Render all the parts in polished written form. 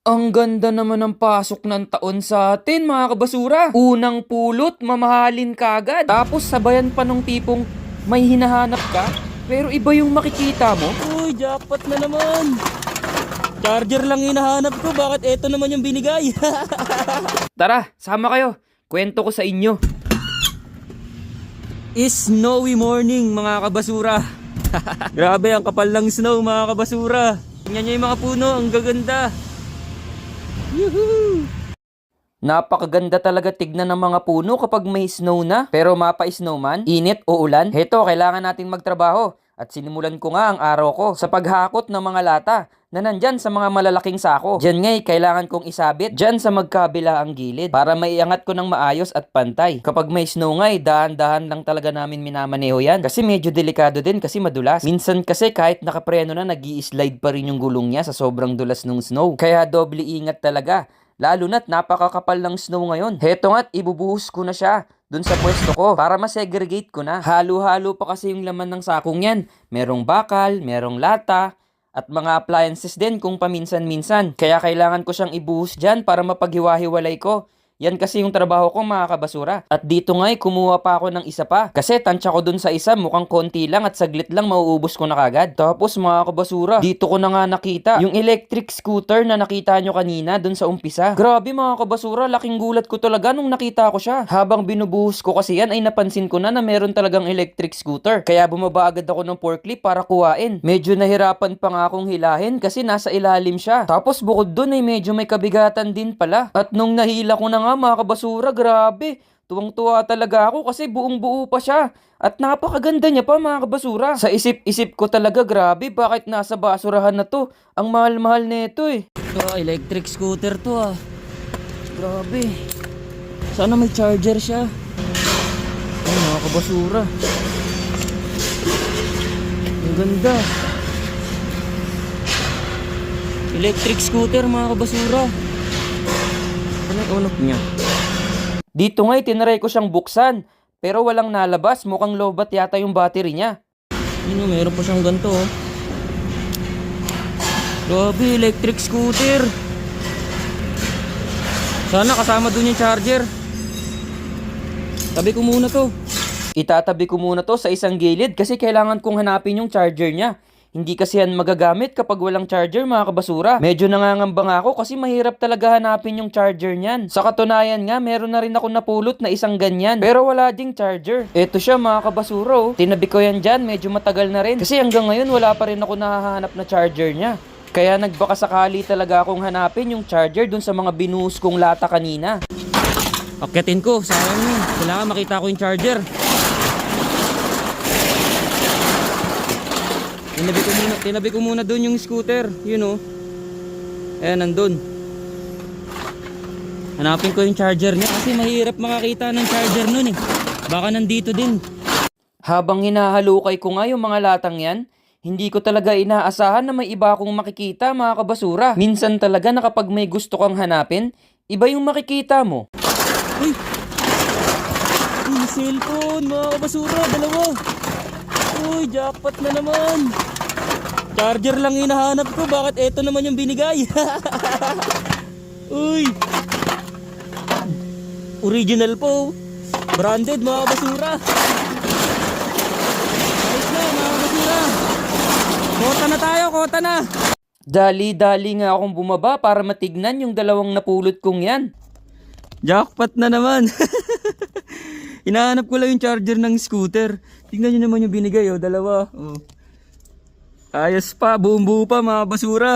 Ang ganda naman ng pasok ng taon sa atin, mga kabasura. Unang pulot, mamahalin kagad. Tapos sabayan pa nung tipong may hinahanap ka, pero iba yung makikita mo. Uy, jackpot na naman. Charger lang hinahanap ko. Bakit eto naman yung binigay? Tara, sama kayo. Kwento ko sa inyo. Snowy morning, mga kabasura. Grabe, ang kapal ng snow, mga kabasura. Tingnan nyo yung mga puno, ang gaganda. Yuhuu! Napakaganda talaga tignan ng mga puno kapag may snow na. Pero mapa-snow man, init o ulan, heto, kailangan nating magtrabaho. At sinimulan ko nga ang araw ko sa paghakot ng mga lata na nandyan sa mga malalaking sako. Diyan nga'y kailangan kong isabit dyan sa magkabila ang gilid para maiangat ko ng maayos at pantay. Kapag may snow nga'y dahan-dahan lang talaga namin minamaneho yan. Kasi medyo delikado din kasi madulas. Minsan kasi kahit nakapreno na nag-i-slide pa rin yung gulong niya sa sobrang dulas ng snow. Kaya doble ingat talaga. Lalo na't napakakapal ng snow ngayon. Heto nga't ibubuhos ko na siya dun sa pwesto ko para masegregate ko na. Halo-halo pa kasi yung laman ng sakong yan. Merong bakal, merong lata, at mga appliances din kung paminsan-minsan. Kaya kailangan ko siyang ibuhos dyan para mapaghiwa-hiwalay ko. Yan kasi yung trabaho ko, mga kabasura. At dito nga'y kumuha pa ako ng isa pa. Kasi tansya ko dun sa isa, mukhang konti lang at saglit lang mauubos ko na kagad. Tapos mga kabasura, dito ko na nga nakita yung electric scooter na nakita nyo kanina dun sa umpisa. Grabe mga kabasura, laking gulat ko talaga nung nakita ko siya. Habang binubuhos ko kasi yan ay napansin ko na meron talagang electric scooter. Kaya bumaba agad ako ng forklift para kuhain. Medyo nahirapan pa nga akong hilahin kasi nasa ilalim siya. Tapos bukod dun ay medyo may kabigatan din pala. At nung nahila ko na nga mga kabasura, grabe. Tuwang-tuwa talaga ako kasi buong-buo pa siya. At napakaganda niya pa, mga kabasura. Sa isip-isip ko talaga, grabe, bakit nasa basurahan na to? Ang mahal-mahal nito eh. Electric scooter to ah. Grabe. Sana may charger siya. Ay, mga kabasura. Ang ganda. Electric scooter, mga kabasura. Anong unok niya? Dito nga'y tinaray ko siyang buksan. Pero walang nalabas. Mukhang lowbat yata yung battery niya. Yun, meron pa siyang ganito oh. Grabe, electric scooter. Sana kasama dun yung charger. Tabi ko muna to. Itatabi ko muna to sa isang gilid kasi kailangan kong hanapin yung charger niya. Hindi kasi yan magagamit kapag walang charger, mga kabasura. Medyo nangangamba nga ako kasi mahirap talaga hanapin yung charger niyan. Sa katunayan nga, meron na rin ako napulot na isang ganyan. Pero wala ding charger. Eto siya, mga kabasura oh. Tinabi ko yan dyan, medyo matagal na rin. Kasi hanggang ngayon wala pa rin ako nahahanap na charger niya. Kaya nagbakasakali talaga akong hanapin yung charger dun sa mga binuhos kong lata kanina. Akyatin ko, sayang yun. Kailangan makita ko yung charger. Tinabi ko muna doon yung scooter, yun oh. Ayan, nandun. Hanapin ko yung charger niya kasi mahirap makakita ng charger nun eh. Baka nandito din. Habang hinahalukay ko nga yung mga latang yan, hindi ko talaga inaasahan na may iba akong makikita, mga kabasura. Minsan talaga na kapag may gusto kang hanapin, iba yung makikita mo. Uy! Uy, cellphone, mga kabasura, dalawa. Uy, jackpot na naman. Charger lang hinahanap ko, bakit eto naman yung binigay? Uy! Original po. Branded, mga kabasura. Ayos na, mga kabasura. Kota na tayo, kota na. Dali-dali nga akong bumaba para matignan yung dalawang napulot kong yan. Jackpot na naman. Hinahanap ko lang yung charger ng scooter. Tingnan nyo naman yung binigay, oh, dalawa. Oh. Ayos pa, buong-buo pa, mga basura.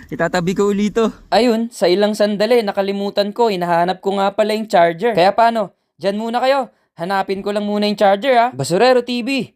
Itatabi ko ulit to. Ayun, sa ilang sandali, nakalimutan ko, hinahanap ko nga pala yung charger. Kaya paano? Diyan muna kayo. Hanapin ko lang muna yung charger ha. Basurero TV.